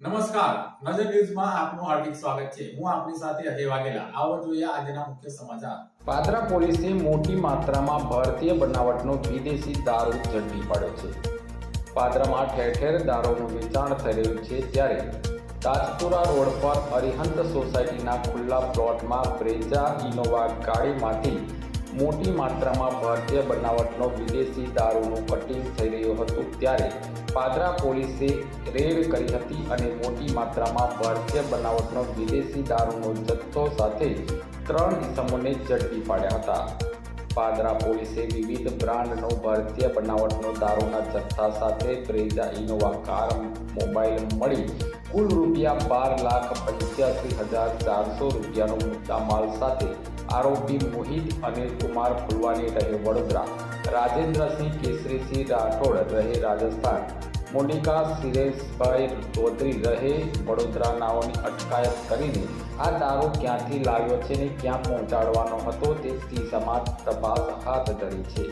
નમસ્કાર, નજર ન્યૂઝમાં આપનું હાર્દિક સ્વાગત છે. હું આપની સાથે અજય વાઘેલા. આવો જોઈએ આજના મુખ્ય સમાચાર. પાદરા પોલીસે મોટી માત્રામાં ભારતીય બનાવટનો વિદેશી દારૂ ઝડપી પાડ્યો છે. પાદરામાં ઠેર ઠેર દારૂનું વેચાણ થઈ રહ્યું છે, ત્યારે તાજપુરા રોડ પર અરિહંત સોસાયટીના ખુલ્લા પ્લોટમાં બ્રેઝા ઇનોવા ગાડીમાંથી મોટી માત્રામાં ભારતીય બનાવટનો વિદેશી દારૂનું કટિંગ થઈ રહ્યું હતું, ત્યારે પાદરા પોલીસે રેડ કરી હતી અને મોટી માત્રામાં ભારતીય બનાવટનો વિદેશી દારૂનો જથ્થો સાથે 3 ઇસમોને ઝડપી પાડ્યા હતા. પાદરા પોલીસે વિવિધ બ્રાન્ડનો ભારતીય બનાવટનો દારૂના જથ્થા સાથે બ્રેઝા ઇનોવા કાર, મોબાઈલ મળી કુલ ₹12,85,400 રૂપિયાનો મુદ્દામાલ સાથે આરોપી મોહિત અનિલકુમાર ફુલવાની રહે વડોદરા, રાજેન્દ્રસિંહ કેસરીસિંહ રાઠોડ રહે રાજસ્થાન, મોનિકા સિરેશભાઈ ચૌધરી રહે વડોદરા નાઓની અટકાયત કરીને આ દારૂ ક્યાંથી લાવ્યો છે ને ક્યાં પહોંચાડવાનો હતો તે દિશામાં તપાસ હાથ ધરી છે.